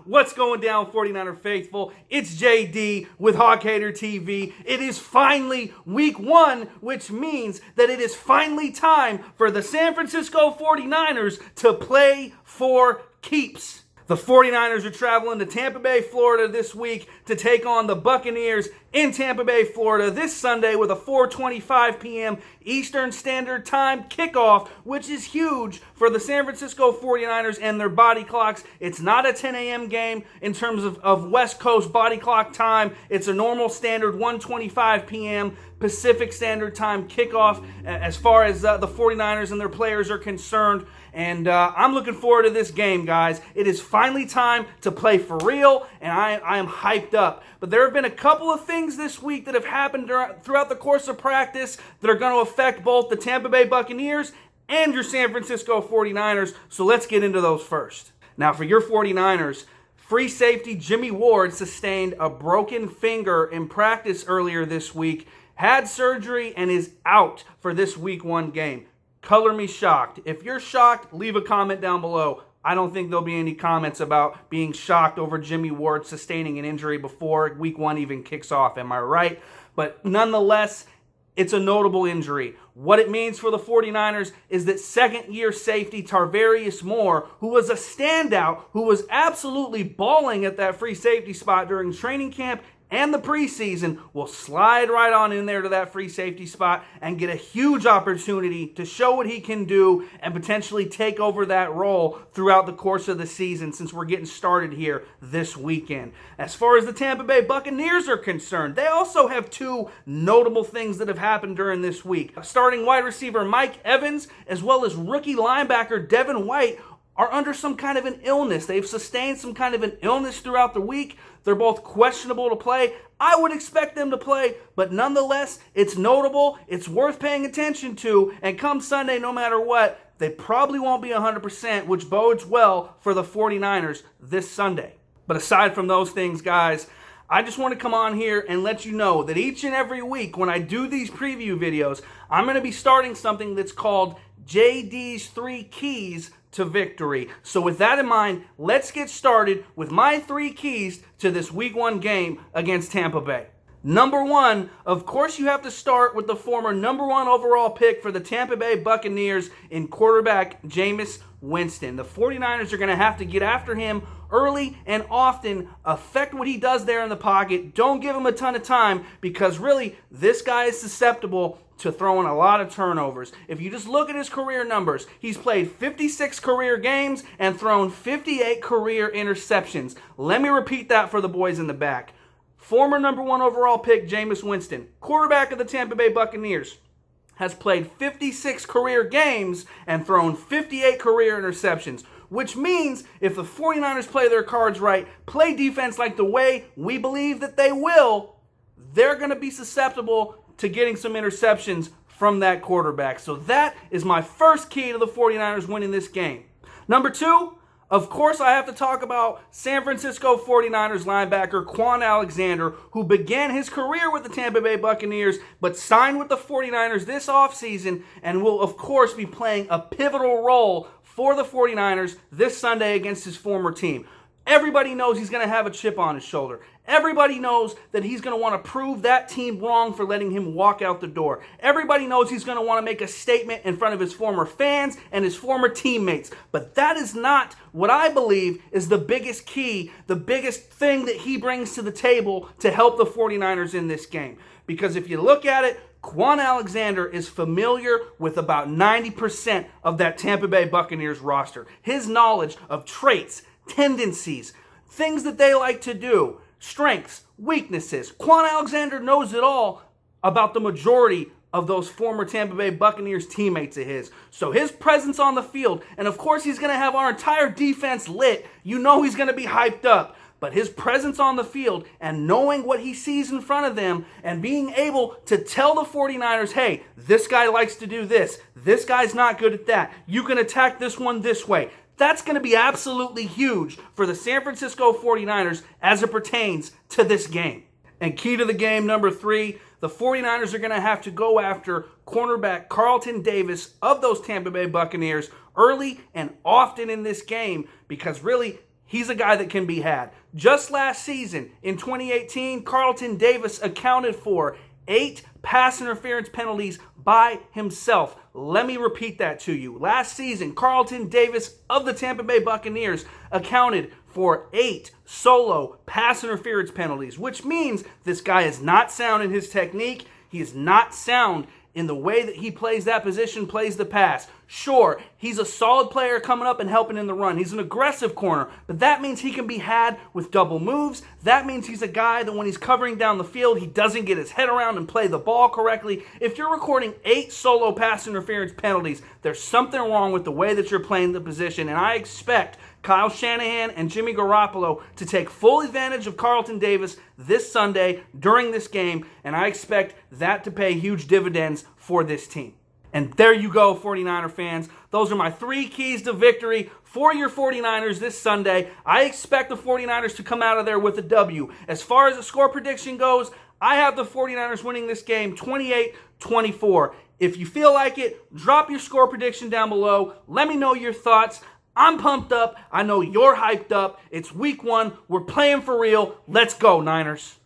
What's going down, 49er faithful? It's JD with Hawkhater TV. It is finally week 1, which means that it is finally time for the San Francisco 49ers to play for keeps. The 49ers are traveling to Tampa Bay, Florida this week to take on the Buccaneers in Tampa Bay, Florida this Sunday with a 4:25 p.m. Eastern Standard Time kickoff, which is huge for the San Francisco 49ers and their body clocks. It's not a 10 a.m. game in terms of West Coast body clock time. It's a normal standard 1:25 p.m. Pacific Standard Time kickoff as far as the 49ers and their players are concerned. And I'm looking forward to this game, guys. It is finally time to play for real, and I am hyped up. But there have been a couple of things this week that have happened throughout the course of practice that are going to affect both the Tampa Bay Buccaneers and your San Francisco 49ers. So let's get into those first. Now, for your 49ers, free safety Jimmy Ward sustained a broken finger in practice earlier this week, had surgery, and is out for this week 1 game. Color me shocked. If you're shocked, leave a comment down below. I don't think there'll be any comments about being shocked over Jimmy Ward sustaining an injury before week 1 even kicks off. Am I right? But nonetheless, it's a notable injury. What it means for the 49ers is that second-year safety Tarvarius Moore, who was a standout, who was absolutely balling at that free safety spot during training camp and the preseason, will slide right on in there to that free safety spot and get a huge opportunity to show what he can do and potentially take over that role throughout the course of the season, since we're getting started here this weekend. As far as the Tampa Bay Buccaneers are concerned, they also have 2 notable things that have happened during this week. Starting wide receiver Mike Evans, as well as rookie linebacker Devin White, are under some kind of an illness. They've sustained some kind of an illness throughout the week. They're both questionable to play. I would expect them to play, but nonetheless, it's notable. It's worth paying attention to. And come Sunday, no matter what, they probably won't be 100%, which bodes well for the 49ers this Sunday. But aside from those things, guys, I just want to come on here and let you know that each and every week when I do these preview videos, I'm going to be starting something that's called JD's 3 Keys to Victory. So with that in mind, let's get started with my 3 keys to this week 1 game against Tampa Bay. Number 1, of course you have to start with the former number 1 overall pick for the Tampa Bay Buccaneers in quarterback Jameis Winston. The 49ers are going to have to get after him early and often, affect what he does there in the pocket. Don't give him a ton of time, because really this guy is susceptible to throwing a lot of turnovers. If you just look at his career numbers, he's played 56 career games and thrown 58 career interceptions. Let me repeat that for the boys in the back. Former number 1 overall pick Jameis Winston, quarterback of the Tampa Bay Buccaneers, has played 56 career games and thrown 58 career interceptions, which means if the 49ers play their cards right, play defense like the way we believe that they will, they're going to be susceptible to getting some interceptions from that quarterback. So that is my first key to the 49ers winning this game. Number 2, of course I have to talk about San Francisco 49ers linebacker Quan Alexander, who began his career with the Tampa Bay Buccaneers but signed with the 49ers this offseason and will of course be playing a pivotal role for the 49ers this Sunday against his former team. Everybody knows he's going to have a chip on his shoulder. Everybody knows that he's going to want to prove that team wrong for letting him walk out the door. Everybody knows he's going to want to make a statement in front of his former fans and his former teammates. But that is not what I believe is the biggest key, the biggest thing that he brings to the table to help the 49ers in this game. Because if you look at it, Quan Alexander is familiar with about 90% of that Tampa Bay Buccaneers roster. His knowledge of traits, tendencies, things that they like to do, strengths, weaknesses. Quan Alexander knows it all about the majority of those former Tampa Bay Buccaneers teammates of his. So his presence on the field, and of course he's going to have our entire defense lit. You know he's going to be hyped up. But his presence on the field and knowing what he sees in front of them and being able to tell the 49ers, hey, this guy likes to do this. This guy's not good at that. You can attack this one this way. That's going to be absolutely huge for the San Francisco 49ers as it pertains to this game. And key to the game, number 3, the 49ers are going to have to go after cornerback Carlton Davis of those Tampa Bay Buccaneers early and often in this game because really, he's a guy that can be had. Just last season, in 2018, Carlton Davis accounted for 8 pass interference penalties by himself. Let me repeat that to you. Last season, Carlton Davis of the Tampa Bay Buccaneers accounted for 8 solo pass interference penalties, which means this guy is not sound in his technique. He is not sound in the way that he plays that position, plays the pass. Sure, he's a solid player coming up and helping in the run. He's an aggressive corner, but that means he can be had with double moves. That means he's a guy that when he's covering down the field, he doesn't get his head around and play the ball correctly. If you're recording 8 solo pass interference penalties, there's something wrong with the way that you're playing the position, and I expect Kyle Shanahan and Jimmy Garoppolo to take full advantage of Carlton Davis this Sunday during this game, and I expect that to pay huge dividends for this team. And there you go, 49er fans. Those are my 3 keys to victory for your 49ers this Sunday. I expect the 49ers to come out of there with a W. As far as the score prediction goes, I have the 49ers winning this game 28-24. If you feel like it, drop your score prediction down below. Let me know your thoughts. I'm pumped up. I know you're hyped up. It's week 1. We're playing for real. Let's go, Niners.